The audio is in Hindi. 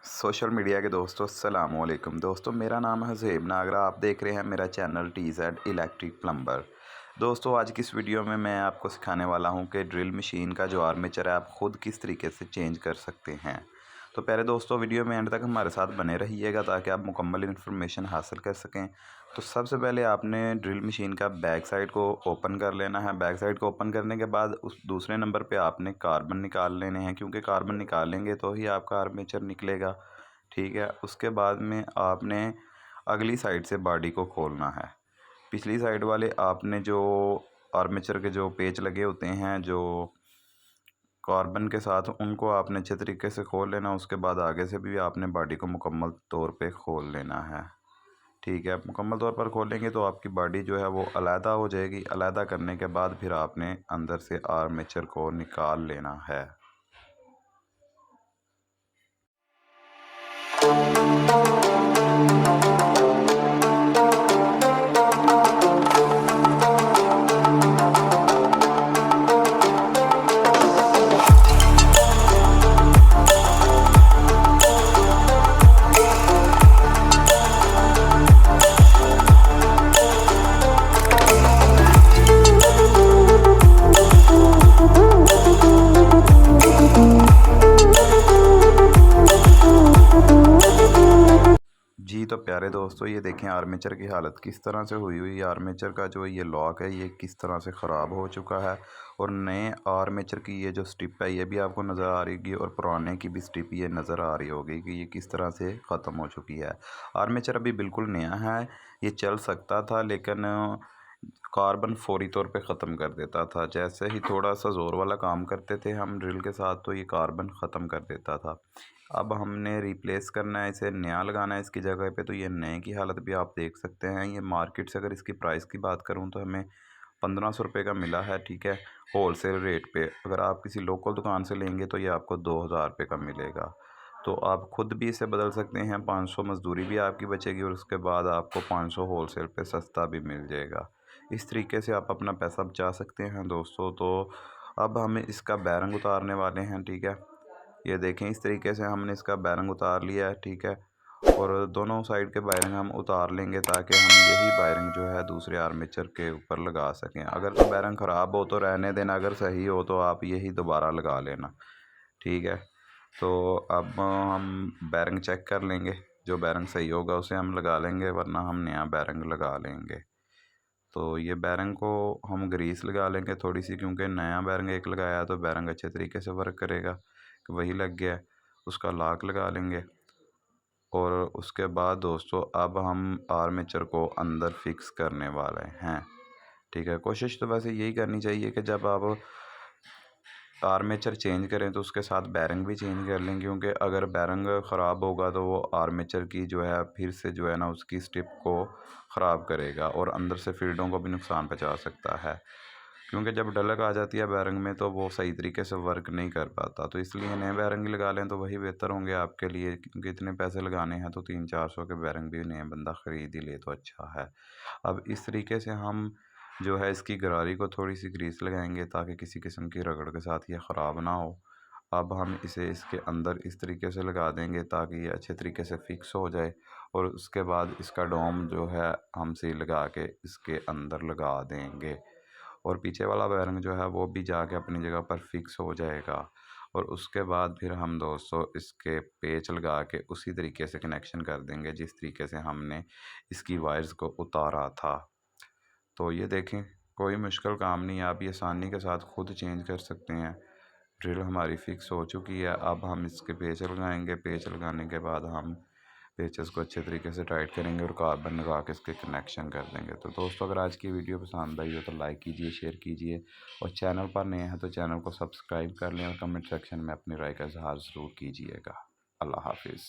सोशल मीडिया के दोस्तों अस्सलाम वालेकुम दोस्तों, मेरा नाम है ज़ेब नागरा। आप देख रहे हैं मेरा चैनल TZ इलेक्ट्रिक प्लम्बर। दोस्तों, आज की इस वीडियो में मैं आपको सिखाने वाला हूं कि ड्रिल मशीन का जो आर्मेचर है आप ख़ुद किस तरीके से चेंज कर सकते हैं। तो पहले दोस्तों, वीडियो में एंड तक हमारे साथ बने रहिएगा ताकि आप मुकम्मल इन्फॉर्मेशन हासिल कर सकें। तो सबसे पहले आपने ड्रिल मशीन का बैक साइड को ओपन कर लेना है। बैक साइड को ओपन करने के बाद उस दूसरे नंबर पे आपने कार्बन निकाल लेने हैं, क्योंकि कार्बन निकालेंगे तो ही आपका आर्मेचर निकलेगा। ठीक है, उसके बाद में आपने अगली साइड से बॉडी को खोलना है। पिछली साइड वाले आपने जो आर्मेचर के जो पेच लगे होते हैं जो कार्बन के साथ, उनको आपने अच्छे तरीके से खोल लेना। उसके बाद आगे से भी आपने बॉडी को मुकम्मल तौर पे खोल लेना है। ठीक है, मुकम्मल तौर पर खोलेंगे तो आपकी बॉडी जो है वो अलहदा हो जाएगी। अलहदा करने के बाद फिर आपने अंदर से आर्मेचर को निकाल लेना है। जी तो प्यारे दोस्तों, ये देखें आर्मेचर की हालत किस तरह से हुई हुई है। आर्मेचर का जो ये लॉक है ये किस तरह से ख़राब हो चुका है, और नए आर्मेचर की ये जो स्टिप है ये भी आपको नज़र आ रही होगी, और पुराने की भी स्टिप ये नज़र आ रही होगी कि ये किस तरह से ख़त्म हो चुकी है। आर्मेचर अभी बिल्कुल नया है, ये चल सकता था, लेकिन कार्बन फौरी तौर पे ख़त्म कर देता था। जैसे ही थोड़ा सा ज़ोर वाला काम करते थे हम ड्रिल के साथ तो ये कार्बन ख़त्म कर देता था। अब हमने रिप्लेस करना है, इसे नया लगाना है इसकी जगह पे। तो ये नए की हालत भी आप देख सकते हैं। ये मार्केट से अगर इसकी प्राइस की बात करूँ तो हमें 1500 रुपये का मिला है। ठीक है, होल सेल रेट पे। अगर आप किसी लोकल दुकान से लेंगे तो ये आपको 2000 रुपये का मिलेगा। तो आप ख़ुद भी इसे बदल सकते हैं। 500 मज़दूरी भी आपकी बचेगी, और उसके बाद आपको 500 होल सेल पे सस्ता भी मिल जाएगा। इस तरीके से आप अपना पैसा बचा सकते हैं दोस्तों। तो अब हम इसका बैरंग उतारने वाले हैं। ठीक है, ये देखें इस तरीके से हमने इसका बैरंग उतार लिया है। ठीक है, और दोनों साइड के बैरंग हम उतार लेंगे ताकि हम यही बैरंग जो है दूसरे आर्मेचर के ऊपर लगा सकें। अगर तो बैरंग ख़राब हो तो रहने देना, अगर सही हो तो आप यही दोबारा लगा लेना। ठीक है, तो अब हम बैरंग चेक कर लेंगे। जो बैरंग सही होगा उसे हम लगा लेंगे, वरना हम नया बैरंग लगा लेंगे। तो ये बैरंग को हम ग्रीस लगा लेंगे थोड़ी सी, क्योंकि नया बैरंग एक लगाया है तो बैरंग अच्छे तरीके से वर्क करेगा। वही लग गया, उसका लॉक लगा लेंगे। और उसके बाद दोस्तों अब हम आर्मेचर को अंदर फिक्स करने वाले हैं। ठीक है, कोशिश तो वैसे यही करनी चाहिए कि जब आप आर्मेचर चेंज करें तो उसके साथ बैरंग भी चेंज कर लें, क्योंकि अगर बैरंग ख़राब होगा तो वो आर्मेचर की जो है फिर से जो है ना उसकी स्टिप को ख़राब करेगा, और अंदर से फील्डों को भी नुकसान पहुंचा सकता है। क्योंकि जब डलक आ जाती है बैरंग में तो वो सही तरीके से वर्क नहीं कर पाता। तो इसलिए नए बैरंग लगा लें तो वही बेहतर होंगे आपके लिए, क्योंकि इतने पैसे लगाने हैं तो 300-400 के बैरंग भी नए बंदा ख़रीद ही ले तो अच्छा है। अब इस तरीके से हम जो है इसकी गरारी को थोड़ी सी ग्रीस लगाएंगे ताकि किसी किस्म की रगड़ के साथ ये ख़राब ना हो। अब हम इसे इसके अंदर इस तरीके से लगा देंगे ताकि ये अच्छे तरीके से फिक्स हो जाए, और उसके बाद इसका डोम जो है हम सील लगा के इसके अंदर लगा देंगे, और पीछे वाला बैरंग जो है वो भी जाके अपनी जगह पर फिक्स हो जाएगा। और उसके बाद फिर हम दोस्तों इसके पेच लगा के उसी तरीके से कनेक्शन कर देंगे जिस तरीके से हमने इसकी वायर्स को उतारा था। तो ये देखें, कोई मुश्किल काम नहीं है, आप ये आसानी के साथ खुद चेंज कर सकते हैं। ड्रिल हमारी फिक्स हो चुकी है। अब हम इसके पेच लगाएंगे। पेच लगाने के बाद हम पेचेस को अच्छे तरीके से टाइट करेंगे और कार्बन लगा के इसके कनेक्शन कर देंगे। तो दोस्तों, अगर आज की वीडियो पसंद आई हो तो लाइक कीजिए, शेयर कीजिए, और चैनल पर नए हैं तो चैनल को सब्सक्राइब कर लें, और कमेंट सेक्शन में अपनी राय का इजहार ज़रूर कीजिएगा। अल्लाह हाफिज़।